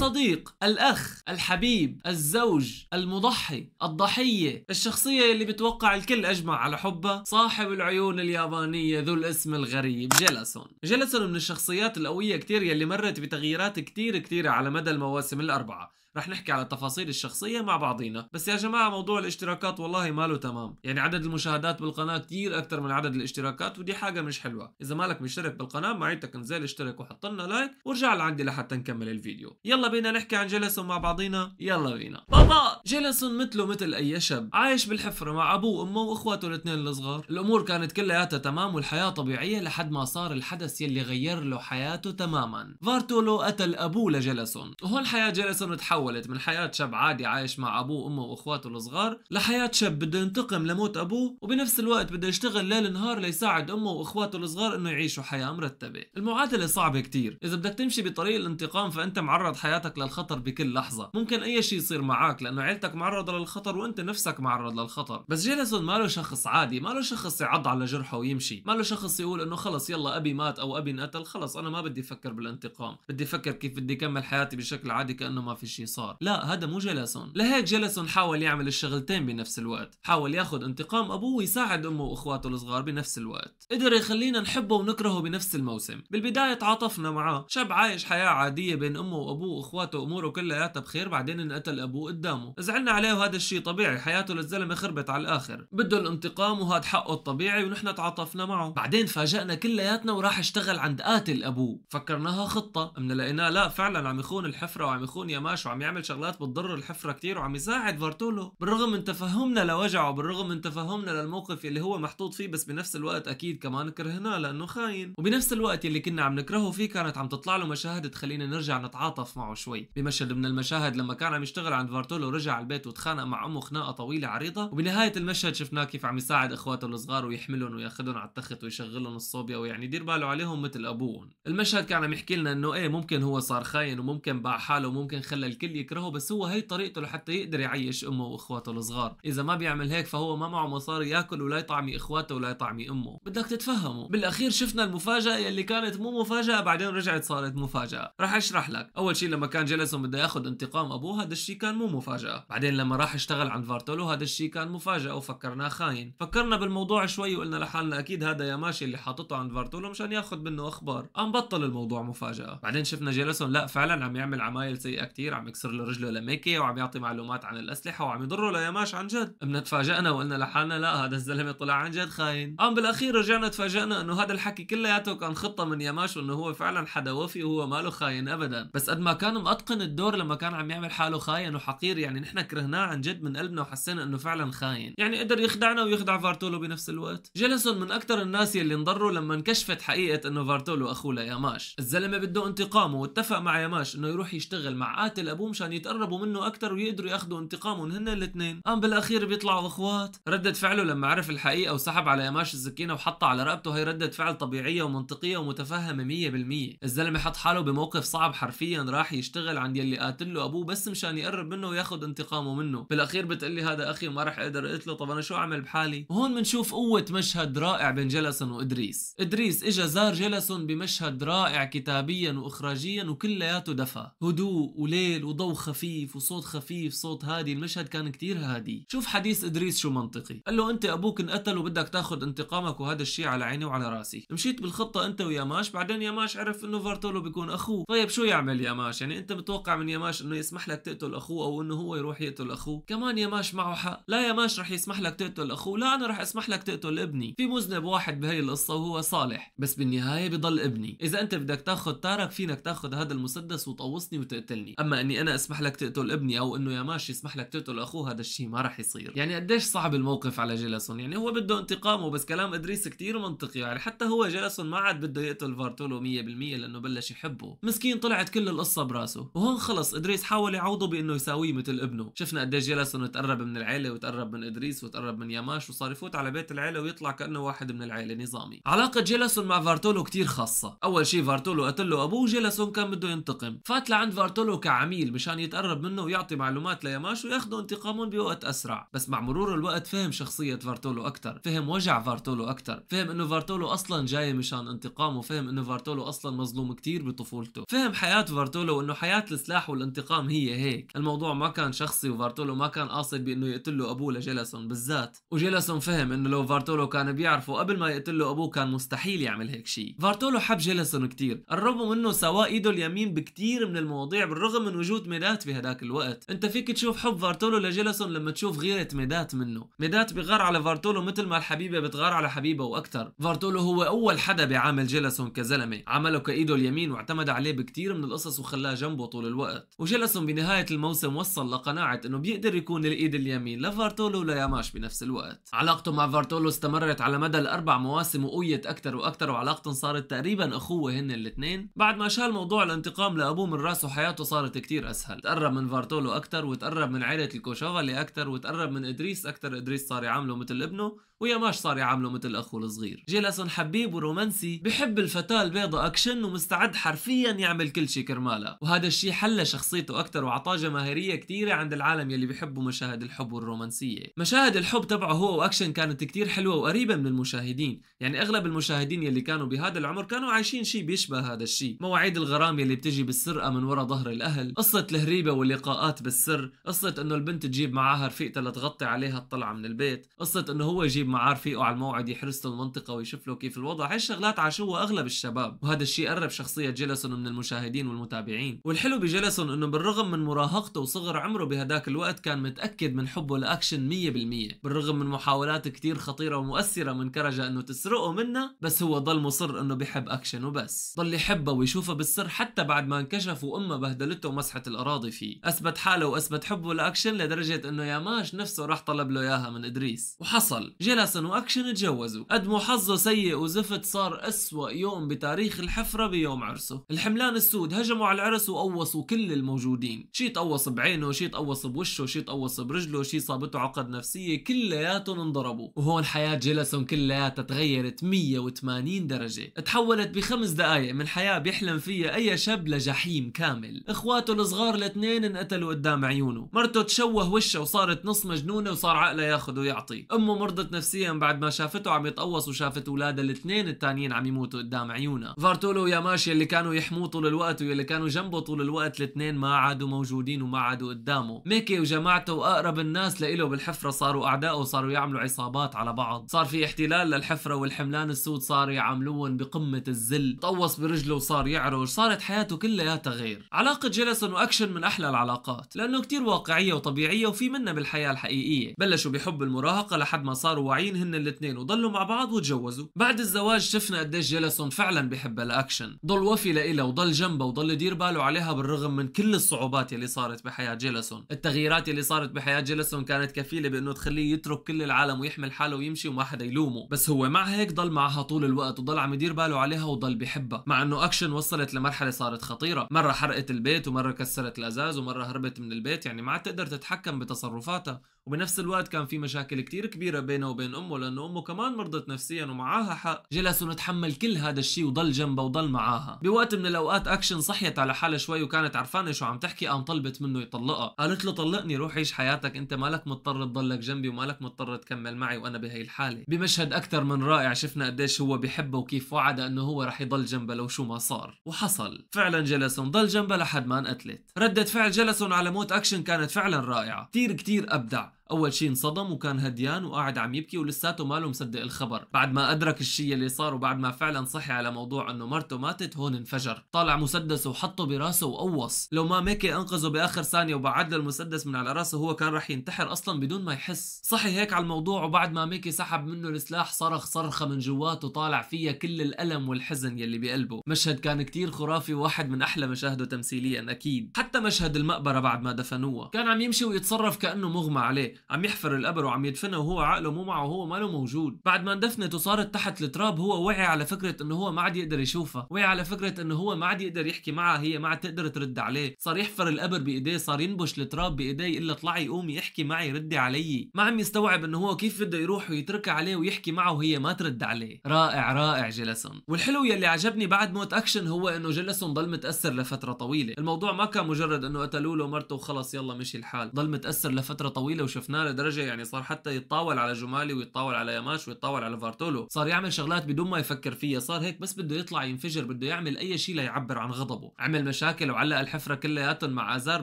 الصديق، الأخ، الحبيب، الزوج، المضحي، الضحية، الشخصية اللي بتوقع الكل أجمع على حبها، صاحب العيون اليابانية ذو الاسم الغريب جيلاسون. جيلاسون من الشخصيات القوية كتير يلي مرت بتغييرات كتيرة على مدى المواسم الأربعة. رح نحكي على تفاصيل الشخصية مع بعضينا، بس يا جماعة موضوع الاشتراكات والله ماله تمام. يعني عدد المشاهدات بالقناة كتير أكتر من عدد الاشتراكات، ودي حاجة مش حلوة. إذا مالك مشترك بالقناة معيتك انزل اشترك وحط لنا لايك وارجع لعندي لحتى نكمل الفيديو. يلا بينا نحكي عن جيلاسون مع بعضينا. يلا بينا. بابا جيلاسون مثله مثل أي شاب عايش بالحفرة مع أبوه وأمه وإخواته الاثنين الصغار. الأمور كانت كلياتها تمام والحياة طبيعية لحد ما صار الحدث يلي غير له حياته تماما. فارتولو قتل أبوه لجيلاسون، وهون حياة جيلاسون تحولت من حياة شاب عادي عايش مع أبوه وأمه وإخواته الصغار لحياة شاب بده ينتقم لموت أبوه، وبنفس الوقت بده يشتغل ليل نهار ليساعد أمه وإخواته الصغار إنه يعيشوا حياة مرتبة. المعادلة صعبة كتير. إذا بدك تمشي بطريق الانتقام فأنت معرض حياتك للخطر بكل لحظة. ممكن أي شيء يصير معك لأنه عيلتك معرضة للخطر وأنت نفسك معرض للخطر. بس جيلاسون ماله شخص عادي، ماله شخص يعض على جرحه ويمشي، ماله شخص يقول إنه خلص يلا أبي مات أو أبي انقتل خلص أنا ما بدي أفكر بالانتقام، بدي أفكر كيف بدي أكمل حياتي بشكل عادي كأنه ما في شيء صار. لا، هذا مو جيلاسون. لهيك جيلاسون حاول يعمل الشغلتين بنفس الوقت، حاول ياخذ انتقام أبوه ويساعد أمه وإخواته الصغار بنفس الوقت. قدر يخلينا نحبه ونكرهه بنفس الموسم. بالبداية تعاطفنا معاه، شاب عايش حياة عادية بين أمه وأبوه وإخواته أموره كلياتها بخير، بعدين انقتل أبوه قدامه، زعلنا عليه وهذا الشيء طبيعي، حياته للزلمة خربت على الآخر، بده الانتقام وهذا حقه الطبيعي ونحن تعاطفنا معه. بعدين فاجأنا كلياتنا وراح اشتغل عند قاتل أبوه، فكرناها خطة، من لقيناه لا فعلا عم يخون الحفرة وعم يخون ياماش وعم يعمل شغلات بتضر الحفرة كتير وعم يساعد فارتولو. بالرغم من تفهمنا لوجعه، بالرغم من تفهمنا للموقف اللي هو محطوط فيه، بس بنفس الوقت أكيد كمان كرهناه لأنه خاين. وبنفس الوقت اللي كنا عم نكرهه فيه كانت عم تطلع له مشاهد تخلينا نرجع نتعاطف معه شوي. بمشهد من المشاهد لما كان عم يشتغل عند فارتولو رجع على البيت وتخانق مع أمه خناقة طويلة عريضة، وبنهاية المشهد شفناه كيف عم يساعد إخواته الصغار ويحملهم وياخذهم على التخت ويشغلهم الصوبيا ويعني يدير باله عليهم مثل أبوهم. المشهد كان عم يحكي لنا إنه إيه ممكن هو صار خاين وممكن باع حاله وممكن خلى الكل يكرهه، بس هو هي طريقته لحتى يقدر يعيش أمه وإخواته الصغار. إذا ما بيعمل هيك فهو ما معه مصاري ياكل ولا يطعمي إخواته ولا يطعمي أمه. بدك تتفهموا. بالأخير شفنا المفاجأة اللي كانت مو مفاجأة بعدين رجعت صارت مفاجأة. راح أشرح لك. أول شيء لما كان جيلاسون بده ياخذ انتقام أبوه هذا الشيء كان مو مفاجأة. بعدين لما راح اشتغل عند فارتولو هذا الشيء كان مفاجأة وفكرناه خاين. فكرنا بالموضوع شوي وقلنا لحالنا أكيد هذا ياماشي اللي حاططه عند فارتولو مشان ياخذ منه أخبار. قام بطل الموضوع مفاجأة. بعدين شفنا جيلاسون لا فعلا عم يعمل عمايل سيئة كتير، عم يكسر له رجله لميكي وعم يعطي معلومات عن الأسلحة وعم يضره لياماش عن جد. تفاجأنا وقلنا لحالنا لا هذا الزلمة طلع عن جد خاين. قام بالأخير رجعنا تفاجأنا إنه هذا الحكي كلياته كان خطة من ياماش وإنه هو فعلا حدا وفي وهو ماله خاين أبدا. بس قد ما كان متقن الدور لما كان عم يعمل حاله خاين وحقير يعني نحن كرهناه عن جد من قلبنا وحسينا إنه فعلا خاين. يعني قدر يخدعنا ويخدع فارتولو بنفس الوقت. جيلاسون من أكتر الناس يلي انضروا لما انكشفت حقيقة إنه فارتولو أخوه لياماش. الزلمة بده انتقامه واتفق مع ياماش إنه يروح يشتغل مع قاتل أبوه مشان يتقربوا منه أكتر ويقدروا ياخذوا انتقامهم هن الاثنين. قام بالأخير بيطلعوا إخوات. ردة فعله لما عرف الحقيقة وسحب على ياماش السكينة وحطها على رقبته هي ردة فعل طبيعية ومنطقية ومتفهمة 100%. الزلمة حط حاله بموقف صعب حرفيا، راح يشتغل عند يلي قاتل له أبوه بس مشان يقرب منه وياخذ انتقامه منه. بالأخير بتقلي هذا أخي وما راح أقدر قلت له طب أنا شو أعمل بحالي. وهون بنشوف قوة مشهد رائع بين جيلاسون وإدريس. إدريس إجا زار جيلاسون بمشهد رائع كتابيا وإخراجيا وكلياته دفى، هدوء وليل وضوء خفيف وصوت خفيف صوت هادي. المشهد كان كتير هادي. شوف حديث إدريس شو منطقي. قال له أنت أبوك انقتل وبدك تاخذ انتقامك وهذا الشيء على عيني وعلى راسي. مشيت بالخطة أنت وياماش، بعدين ياماش عرف إنه فارتولو بيكون أخوه. طيب شو يعمل ياماش؟ يعني أنت متوقع من ياماش إنه يسمح لك تقتل أخوه أو إنه هو يروح يقتل أخوه؟ كمان ياماش معه حق. لا ياماش رح يسمح لك تقتل أخوه، لا أنا رح أسمح لك تقتل ابني. في مذنب واحد بهي القصة وهو صالح، بس بالنهاية بضل ابني. إذا أنت بدك تاخذ تارك فينك تاخذ هذا المسدس وتقوصني وتقتلني، أما إني أنا أسمح لك تقتل ابني أو إنه ياماش يسمح لك تقتل أخوه هذا الشيء ما رح يصير. يعني قديش صعب الموقف على جيلاسون. يعني هو بده انتقامه بس كلام إدريس كتير منطقي. يعني حتى هو جيلاسون ما عاد بده يقتل فارتولو 100% لأنه بلش يحبه. مسكين طلعت كل القصة براسه. وهون خلص إدريس حاول يعوضه بإنه يساويه مثل ابنه. شفنا قديش جيلاسون تقرب من العيلة وتقرب من إدريس وتقرب من ياماش وصار يفوت على بيت العيلة ويطلع كأنه واحد من العيلة نظامي. علاقة جيلاسون مع فارتولو كتير خاصة. أول شيء فارتولو قتل له أبوه، جيلاسون كان بده ينتقم، فات لعند فارتولو كعميل مشان يتقرب منه ويعطي معلومات لياماش وياخذوا انتقامهم بوقت أسرع. بس مع مرور الوقت فهم شخصية فارتولو أكتر، فهم وجع فارتولو أكتر، فهم إنه فارتولو أصلا جاي مشان انتقامه، فهم إنه فارتولو أصلا مظلوم كتير بطفولته، فهم حياة فارتولو انه حياة السلاح والانتقام هي هيك، الموضوع ما كان شخصي وفارتولو ما كان قاصد بانه يقتل له ابوه لجيلاسون بالذات. وجيلاسون فهم انه لو فارتولو كان بيعرفه قبل ما يقتل له ابوه كان مستحيل يعمل هيك شيء. فارتولو حب جيلاسون كتير، قربوا منه سوا ايده اليمين بكتير من المواضيع بالرغم من وجود ميدات بهداك الوقت. انت فيك تشوف حب فارتولو لجيلاسون لما تشوف غيرة ميدات منه. ميدات بغار على فارتولو مثل ما الحبيبة بتغار على حبيبه واكثر. فارتولو هو اول حدا بيعامل جيلاسون كزلمة، عمله كايده اليمين واعتمد عليه بكتير من القصص وخلاه جنبه طول الوقت. وجيلاسون بنهاية الموسم وصل لقناعة انه بيقدر يكون الايد اليمين لفارتولو ولياماش بنفس الوقت. علاقته مع فارتولو استمرت على مدى الاربع مواسم وقويت اكثر واكثر، وعلاقتهم صارت تقريبا اخوة هن الاثنين. بعد ما شال موضوع الانتقام لابوه من راسه حياته صارت كتير اسهل، تقرب من فارتولو اكثر وتقرب من عائلة الكوشوفالي اكثر وتقرب من ادريس اكثر. ادريس صار يعامله مثل ابنه وياماش صار يعامله مثل اخوه الصغير. جيلاسون حبيب ورومانسي، بحب الفتاة البيضاء اكشن ومستعد حرفيا يعمل كل شيء كرمالها، وهذا الشيء حلى شخصيته اكثر وعطاه جماهيريه كثيره عند العالم يلي بيحبوا مشاهد الحب والرومانسيه. مشاهد الحب تبعه هو واكشن كانت كثير حلوه وقريبه من المشاهدين، يعني اغلب المشاهدين يلي كانوا بهذا العمر كانوا عايشين شيء بيشبه هذا الشيء. مواعيد الغرام يلي بتجي بالسرقه من وراء ظهر الاهل، قصه الهريبه واللقاءات بالسر، قصه انه البنت تجيب معاها رفيقتها لتغطي عليها الطلعه من البيت، قصه انه هو يجيب معاه رفيقه على الموعد يحرس له المنطقه ويشوف له كيف الوضع. هاي الشغلات عاشوها اغلب الشباب، وهذا الشيء قرب شخصيه جيلاسون من المشاهدين والمتابعين. والحلو بجيلاسون انه بالرغم من مراهقته وصغر عمره بهداك الوقت كان متاكد من حبه لاكشن 100%، بالرغم من محاولات كتير خطيره ومؤثره من كرجة انه تسرقه منه، بس هو ضل مصر انه بيحب اكشن وبس. ضل يحبها ويشوفها بالسر حتى بعد ما انكشف وامه بهدلته ومسحت الاراضي فيه. اثبت حاله واثبت حبه لاكشن لدرجه انه ياماش نفسه راح طلب له اياها من ادريس. وحصل جيلاسون واكشن تجوزوا. قد ما حظه سيء وزفت صار اسوأ يوم بتاريخ الحفره بيوم عرسه. الحملان السود هجموا على العرس وقوصوا كل الموجودين، شي تقوص بعينه، شي تقوص بوشه، شي تقوص برجله، شي صابته عقد نفسيه، كلياتهم انضربوا. وهون حياه جيلاسون كلياتها تغيرت 180 درجه، تحولت ب5 دقائق من حياه بيحلم فيها اي شاب لجحيم كامل. اخواته الصغار الاثنين انقتلوا قدام عيونه، مرته تشوه وشه وصارت نص مجنونه وصار عقله ياخذ ويعطي، امه مرضت نفسيا بعد ما شافته عم يتقوص وشافت اولادها الاثنين الثانيين عم يموتوا قدام عيونها. فارتولو وياماشي اللي كانوا يحموه طول الوقت واللي كانوا جنبه طول الوقت الاثنين ما عادوا موجودين وما عادوا قدامه. ميكي وجماعته واقرب الناس لإله بالحفره صاروا اعداء وصاروا يعملوا عصابات على بعض، صار في احتلال للحفره والحملان السود صاروا يعاملوهم بقمه الذل، طوص برجله وصار يعرج، صارت حياته كلياتها غير. علاقه جيلاسون واكشن من احلى العلاقات لانه كتير واقعيه وطبيعيه وفي منها بالحياه الحقيقيه. بلشوا بحب المراهقه لحد ما صاروا واعيين هن الاثنين وضلوا مع بعض وتجوزوا. بعد الزواج شفنا قديش جيلاسون فعلا بحبها لاكشن، ضل وفي لإلها وضل جنبها وضل يدير باله عليها بالرغم من كل الصعوبات اللي صارت بحياه جيلاسون. التغييرات اللي صارت بحياه جيلاسون كانت كفيله بانه تخليه يترك كل العالم ويحمل حاله ويمشي وما حدا يلومه، بس هو مع هيك ضل معها طول الوقت وضل عم يدير باله عليها وضل بحبها. مع انه اكشن وصلت لمرحله صارت خطيره، مره حرقت البيت ومره كسرت الازاز ومره هربت من البيت، يعني ما عاد تقدر تتحكم بتصرفاتها. وبنفس الوقت كان في مشاكل كتير كبيره بينه وبين امه لانه امه كمان مرضت نفسيا ومعاها حق. جيلاسون تحمل كل هذا الشيء وضل جنبها وضل معاها. بوقت من الاوقات اكشن صحيت على حالها شوي وكانت عرفانه شو عم تحكي، قام طلبت منه يطلقها. قالت له طلقني روح عيش حياتك، انت مالك مضطر تضلك جنبي ومالك مضطر تكمل معي وانا بهي الحاله. بمشهد اكثر من رائع شفنا قديش هو بحبها وكيف وعد انه هو رح يضل جنبها لو شو ما صار، وحصل فعلا. جيلاسون ضل جنبها لحد ما انقتلت. ردة فعل جيلاسون على موت اكشن كانت فعلا رائعه، كتير ابدع. اول شيء انصدم وكان هديان وقاعد عم يبكي ولساته ماله مصدق الخبر. بعد ما ادرك الشيء اللي صار وبعد ما فعلا صحي على موضوع انه مرته ماتت هون انفجر، طالع مسدسه وحطه براسه وقوص. لو ما ميكي انقذه باخر ثانيه وبعد له المسدس من على راسه هو كان رح ينتحر اصلا بدون ما يحس. صحي هيك على الموضوع وبعد ما ميكي سحب منه السلاح صرخ صرخه من جواته طالع فيها كل الالم والحزن يلي بقلبه. مشهد كان كتير خرافي وواحد من احلى مشاهده تمثيليا اكيد. حتى مشهد المقبره بعد ما دفنوها كان عم يمشي ويتصرف كانه مغمى عليه، عم يحفر القبر وعم يدفنها وهو عقله مو معه وهو ماله موجود. بعد ما اندفنت وصارت تحت التراب هو وعي على فكره انه هو ما عاد يقدر يشوفها، وعي على فكره انه هو ما عاد يقدر يحكي معها، هي ما عاد تقدر ترد عليه. صار يحفر القبر بايديه، صار ينبش التراب بايديه الا اطلعي قومي احكي معي ردي علي. ما عم يستوعب انه هو كيف بده يروح ويتركها عليه ويحكي معه وهي ما ترد عليه. رائع جيلاسون. والحلو يلي عجبني بعد موت اكشن هو انه جيلاسون ضل متاثر لفتره طويله. الموضوع ما كان مجرد انه قتلوا له مرته وخلص يلا مشي الحال، ضل متاثر لفتره طويله وشفناه شفناه لدرجه يعني صار حتى يتطاول على جمالي ويتطاول على ياماش ويتطاول على فارتولو، صار يعمل شغلات بدون ما يفكر فيها، صار هيك بس بده يطلع ينفجر، بده يعمل اي شيء ليعبر عن غضبه. عمل مشاكل وعلق الحفره كلياتهم مع ازار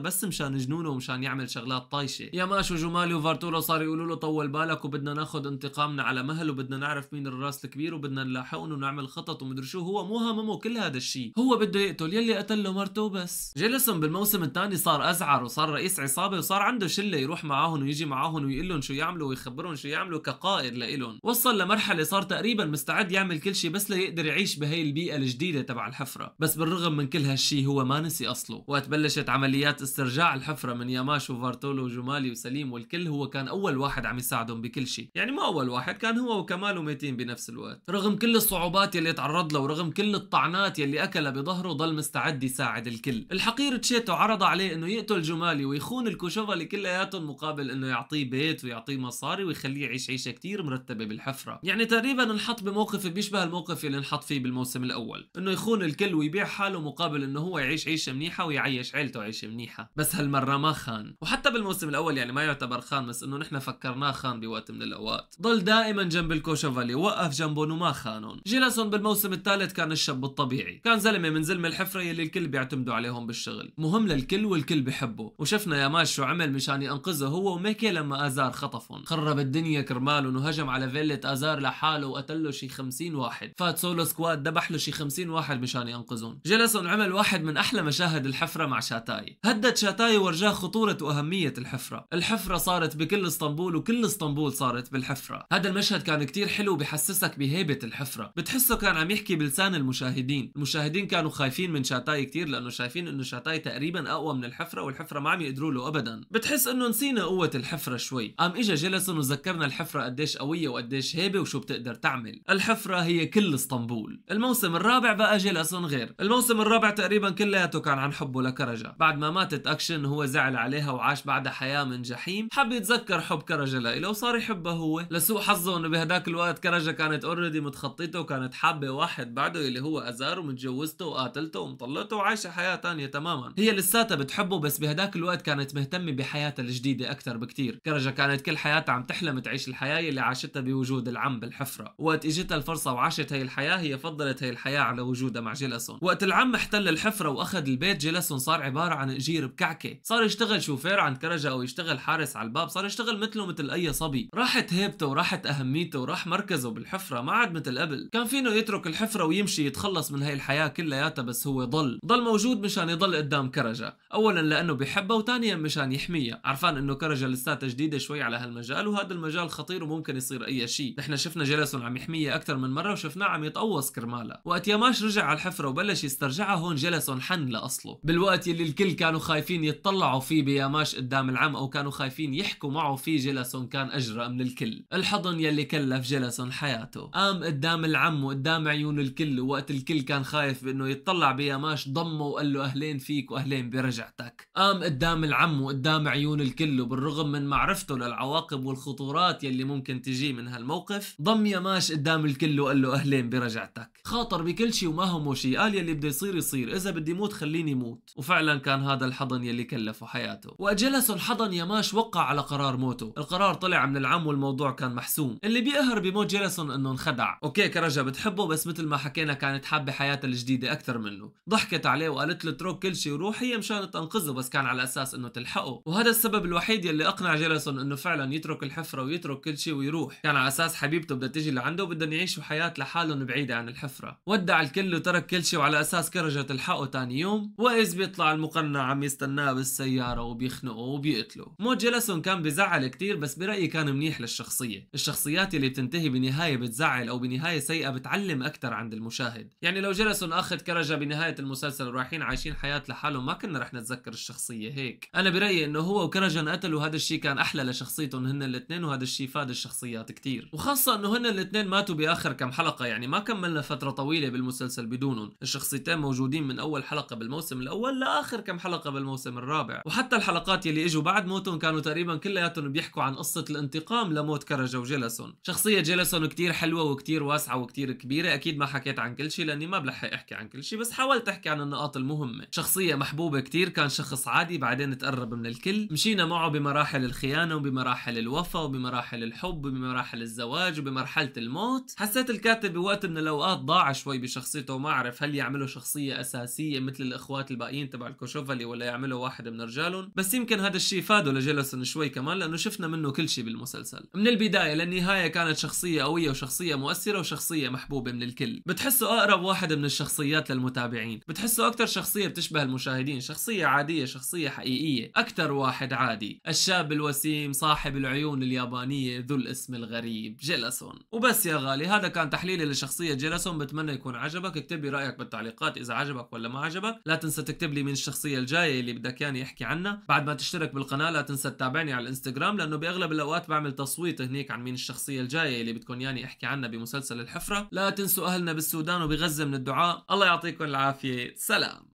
بس مشان جنونه ومشان يعمل شغلات طايشه. ياماش وجمالي وفارتولو صار يقولوا له طول بالك وبدنا ناخذ انتقامنا على مهل وبدنا نعرف مين الراس الكبير وبدنا نلاحقهم ونعمل خطط ومدري شو. هو مو هاممه كل هذا الشيء، هو بده يقتل يلي قتل له مرته بس. جيلسون بالموسم الثاني صار ازعر وصار رئيس عصابه وصار عنده شله يروح معاهم ويجي معاهم ويقول لهم شو يعملوا ويخبرهم شو يعملوا كقائد لإلهم. وصل لمرحله صار تقريبا مستعد يعمل كل شيء بس ليقدر يعيش بهي البيئه الجديده تبع الحفره. بس بالرغم من كل هالشيء هو ما نسي اصله. وقت بلشت عمليات استرجاع الحفره من ياماش وفارتولو وجمالي وسليم والكل، هو كان اول واحد عم يساعدهم بكل شيء. يعني ما اول واحد، كان هو وكمال وميتين بنفس الوقت. رغم كل الصعوبات يلي تعرض له ورغم كل الطعنات يلي اكلها بظهره ضل مستعد يساعد الكل. الحقير تشيتو عرض عليه انه يقتل جمالي ويخون الكوشوفا اللي كلياتهم مقابل انه يعطيه بيت ويعطيه مصاري ويخليه يعيش عيشه كتير مرتبه بالحفره. يعني تقريبا انحط بموقف بيشبه الموقف اللي انحط فيه بالموسم الاول، انه يخون الكل ويبيع حاله مقابل انه هو يعيش عيشه منيحه ويعيش عيلته عيشه منيحه. بس هالمره ما خان، وحتى بالموسم الاول يعني ما يعتبر خان، بس انه نحن فكرناه خان بوقت من الاوقات. ضل دائما جنب الكوشوفالي، وقف جنبهم وما خانهم. جيلسون بالموسم الثالث كان الشاب الطبيعي، كان زلمه من زلمه الحفره يلي الكل بيعتمدوا عليهم بالشغل، مهم للكل والكل بحبه. وشفنا ياماش شو عمل مشان ينقذه هو وميكي لما ازار خطفهم، خرب الدنيا كرماله انه هجم على فيلة ازار لحاله وقتل له شي 50 واحد، فات سولو سكواد ذبح له شي 50 واحد مشان ينقذهم. جيلسون عمل واحد من احلى مشاهد الحفره مع شاتاي، هدد شاتاي ورجاه خطوره واهميه الحفره. الحفره صارت بكل اسطنبول وكل اسطنبول صارت بالحفره. هذا المشهد كان كتير حلو، بحسسك بهيبه الحفره، بتحسه كان عم يحكي بلسان المشاهدين. المشاهدين كانوا خايفين من شاتاي كتير لانه شايفين انه شاتاي تقريبا اقوى من الحفره والحفره ما عم يقدروا له ابدا. بتحس انه نسينا قوه الحفره شوي. قام اجى جيلسون وذكرنا الحفره قديش قويه وقديش هيبه وشو بتقدر تعمل. الحفره هي كل اسطنبول. الموسم الرابع بقى جيلسون غير. الموسم الرابع تقريبا كلياته كان عن حبه لكرجا. بعد ما ماتت اكشن هو زعل عليها وعاش بعدها حياه من جحيم، حب يتذكر حب كرجا لإله وصار يحبها هو. لسوء حظه انه بهداك الوقت كرجا كانت اوريدي متخطيته وكانت حابه واحد بعده اللي هو ازار، ومتجوزته وقاتلته ومطلقته وعايشه حياه تانية تماما. هي لساتها بتحبه بس بهداك الوقت كانت مهتمه بحياتها الجديده اكثر بكتير. كرجا كانت كل حياتها عم تحلم تعيش الحياه اللي عاشتها بوجود العم بالحفره. وقت اجتها الفرصه وعاشت هي الحياه، هي فضلت هي الحياه على وجودها مع جيلسون. وقت العم احتل الحفره واخذ البيت، جيلسون صار عباره عن اجير بكعكه، صار يشتغل شوفير عند كرجا او يشتغل حارس على الباب، صار يشتغل مثله مثل اي صبي. راحت هيبته وراحت اهميته وراح مركزه بالحفره، ما عاد مثل قبل. كان فينه يترك الحفره ويمشي يتخلص من هي الحياه كلياتها، بس هو ضل موجود مشان يضل قدام كرجا، اولا لانه بيحبها وثانيا مشان يحميها، عرفان انه كرجا لساتها جديده شوي على هالمجال وهذا المجال خطير وممكن يصير اي شيء. نحن شفنا جيلسون عم يحميها اكثر من مره وشفناه عم يتقوص كرمالها. وقت ياماش رجع على الحفره وبلش يسترجعها، هون جيلسون حن لاصله. بالوقت يلي الكل كانوا خايفين يتطلعوا فيه بياماش قدام العم او كانوا خايفين يحكوا معه فيه، جيلسون كان اجرأ من الكل. الحضن يلي كلف جيلسون حياته، قام قدام العم وقدام عيون الكل، ووقت الكل كان خايف بانه يتطلع بياماش ضمه وقال له اهلين فيك واهلين برجعتك. قام قدام العم وقدام عيون الكل، وبالرغم من معرفته للعواقب والخطورات يلي ممكن تجي من هالموقف، ضم ياماش قدام الكل وقال له اهلين برجعتك. خاطر بكل شيء وما همه شيء، قال يلي بده يصير يصير، اذا بدي موت خليني موت. وفعلا كان هذا الحضن يلي كلفه حياته. وجيلسون حضن ياماش وقع على قرار موته. القرار طلع من العم والموضوع كان محسوم. اللي بيقهر بموت جيلسون انه انخدع. اوكي كرجا بتحبه بس مثل ما حكينا كانت حابه حياتها الجديده اكثر منه، ضحكت عليه وقالت له اترك كل شيء وروح، هي مشان تنقذه بس كان على اساس انه تلحقه. وهذا السبب الوحيد يلي اقنع جيلسون انه فعلا يترك الحفره ويترك كل شيء ويروح، كان على اساس حبيبته بدها تيجي لعنده وبدهم يعيشوا حياه لحالهم بعيده عن الحفره. ودع الكل وترك كل شيء وعلى اساس كرجا تلحقه ثاني يوم، واذ بيطلع المقنع عم يستناه بالسياره وبيخنقه وبيقتله. موت جيلسون كان بزعل كتير بس برايي كان منيح للشخصيه. الشخصيات اللي بتنتهي بنهايه بتزعل او بنهايه سيئه بتعلم اكثر عند المشاهد. يعني لو جيلسون اخذ كرجا بنهايه المسلسل ورايحين عايشين حياه لحالهم ما كنا رح نتذكر الشخصيه هيك. انا برايي انه هو وكرجا انقتلوا، هذا الشيء كان احلى لشخصيتهم هن الاثنين، وهذا الشيء فاد الشخصيات كتير، وخاصه انه هن الاثنين ماتوا باخر كم حلقه، يعني ما كملنا فتره طويله بالمسلسل بدونهم. الشخصيتين موجودين من اول حلقه بالموسم الاول لاخر كم حلقه بالموسم الرابع، وحتى الحلقات يلي اجوا بعد موتهم كانوا تقريبا كلياتهم بيحكوا عن قصه الانتقام لموت كرجا وجيلسون. شخصيه جيلسون كتير حلوه وكتير واسعه وكتير كبيره، اكيد ما حكيت عن كل شيء لاني ما بلحق احكي عن كل شيء، بس حاولت احكي عن النقاط المهمه. شخصيه محبوبه كتير، كان شخص عادي بعدين تقرب من الكل، مشينا معه بمراحل الخيانة وبمراحل الوفاة وبمراحل الحب وبمراحل الزواج وبمرحلة الموت. حسيت الكاتب بوقت من الأوقات ضاع شوي بشخصيته، وما عرف هل يعمله شخصية أساسية مثل الإخوات الباقيين تبع الكوشوفالي ولا يعمله واحد من رجالهم. بس يمكن هذا الشيء فاده لجيلسون شوي كمان، لأنه شفنا منه كل شيء بالمسلسل من البداية للنهاية. كانت شخصية قوية وشخصية مؤثرة وشخصية محبوبة من الكل. بتحسه أقرب واحد من الشخصيات للمتابعين، بتحسه أكتر شخصية بتشبه المشاهدين، شخصية عادية، شخصية حقيقية، أكتر واحد عادي، الشاب الوسيم صاحب العيون اليابانية ذو الاسم الغريب جيلسون. وبس يا غالي، هذا كان تحليلي لشخصية جيلسون. بتمنى يكون عجبك. اكتب لي رأيك بالتعليقات إذا عجبك ولا ما عجبك. لا تنسى تكتب لي مين الشخصية الجاية اللي بدك ياني احكي عنها. بعد ما تشترك بالقناة لا تنسى تتابعني على الانستغرام، لأنه بأغلب الأوقات بعمل تصويت هنيك عن مين الشخصية الجاية اللي بدكم ياني احكي عنها بمسلسل الحفرة. لا تنسوا أهلنا بالسودان وبغزة من الدعاء. الله يعطيكم العافية. سلام.